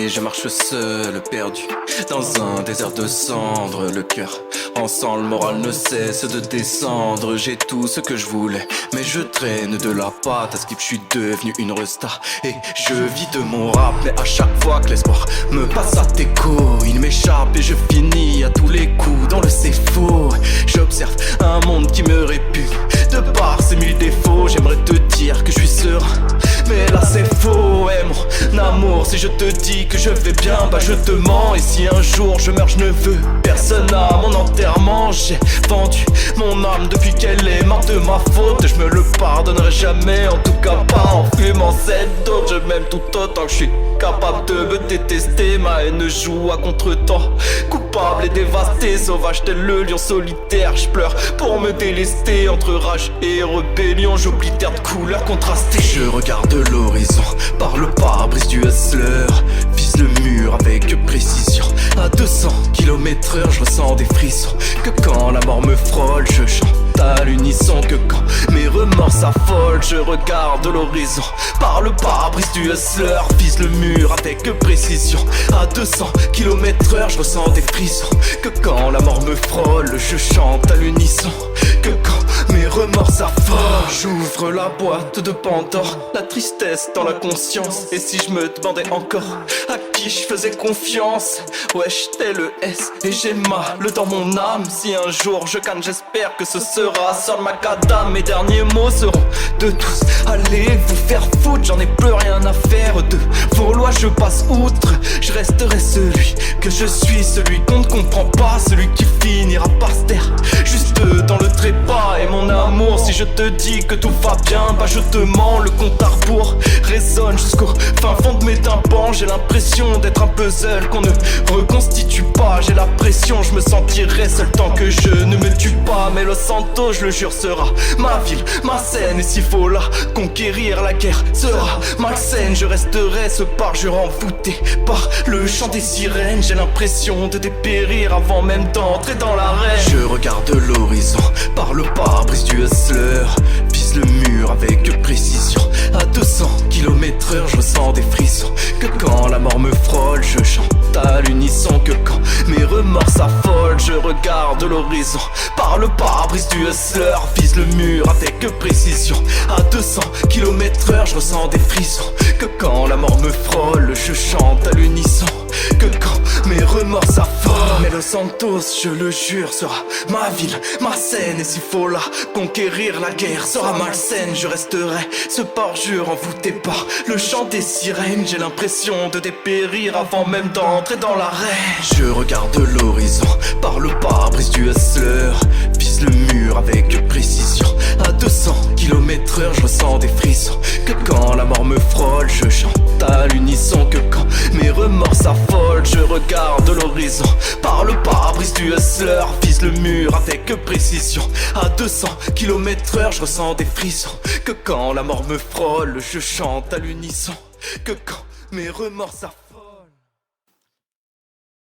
et je marche seul, perdu dans un désert de cendres. Le cœur en sang, le moral ne cesse de descendre. J'ai tout ce que je voulais, mais je traîne de la pâte à skip. Je suis devenu une resta et je vis de mon rap. Mais à chaque fois que l'espoir me passe à tes coups, il m'échappe et je finis à tous les coups dans le c'est faux. J'observe un monde qui me répugne de par ses mille défauts. J'aimerais te dire que je suis serein, mais là c'est faux. Et mon amour, si je te dis que je vais bien, bah je te mens. Et si un jour je meurs, je ne veux personne à mon enterrement. J'ai vendu mon âme depuis qu'elle est morte de ma faute. Je me le pardonnerai jamais, en tout cas pas en fumant cette dope. Je m'aime tout autant que je suis capable de me détester. Ma haine joue à contre-temps, coupable et dévasté, sauvage tel le lion solitaire. Je pleure pour me délester, entre rage et rébellion. J'oublie terre de couleurs contrastées. Je regarde l'horizon par le pare-brise du hustler, vise le mur avec précision. À 200 km/h, je ressens des frissons. Que quand la mort me frôle, je chante à l'unisson. Que quand mes remords s'affolent, je regarde l'horizon par le pare-brise du hustler, vise le mur avec précision. À 200 km/h, je ressens des frissons. Que quand la mort me frôle, je chante à l'unisson. Que quand mes remords s'affolent, j'ouvre la boîte de Pandore, la tristesse dans la conscience. Et si je me demandais encore à qui je faisais confiance, ouais j'étais le S et j'ai mal dans mon âme. Si un jour je gagne, j'espère que ce sera sur le macadam. Mes derniers mots seront de tous allez vous faire foutre. J'en ai plus rien à faire de vos lois, je passe outre. Je resterai celui que je suis, celui qu'on ne comprend pas, celui qui finira par se taire juste dans le trépas. Et mon amour, si je te dis que tout va bien, bah je te mens. Le compte à rebours résonne jusqu'au fin fond de mes tympans. J'ai l'impression d'être un puzzle qu'on ne reconstitue pas. J'ai la pression, je me sentirai seul tant que je ne me tue pas. Mais Los Santos, je le jure, sera ma ville, ma scène. Et s'il faut la conquérir, la guerre sera malsaine. Je resterai ce parjure envoûté par le chant des sirènes. J'ai l'impression de dépérir avant même d'entrer dans l'arène. Je regarde l'horizon par le pare-brise du hustler, vise le mur avec précision. À 200 km/h, je ressens des frissons. Que quand la mort me frôle, je chante à l'unisson. Que quand mes remords s'affolent, je regarde l'horizon par le pare-brise du hustler, vise le mur avec précision. À 200 km/h, je ressens des frissons. Que quand la mort me frôle, je chante à l'unisson. Que quand mes remords s'affolent, mais Los Santos, je le jure, sera ma ville, ma scène. Et s'il faut la conquérir, la guerre sera malsaine. Je resterai ce parjure envoûté par le chant des sirènes. J'ai l'impression de dépérir avant même d'entrer dans l'arène. Je regarde l'horizon par le pare-brise du hustler, vise le mur avec précision. À 200 km/h, je ressens des frissons. Que quand la mort me frôle, je chante à l'unisson. Que quand mes remords s'affolent, je regarde l'horizon par le pare-brise du hustler, vise le mur avec précision. À 200 km/h, je ressens des frissons. Que quand la mort me frôle, je chante à l'unisson. Que quand mes remords s'affolent,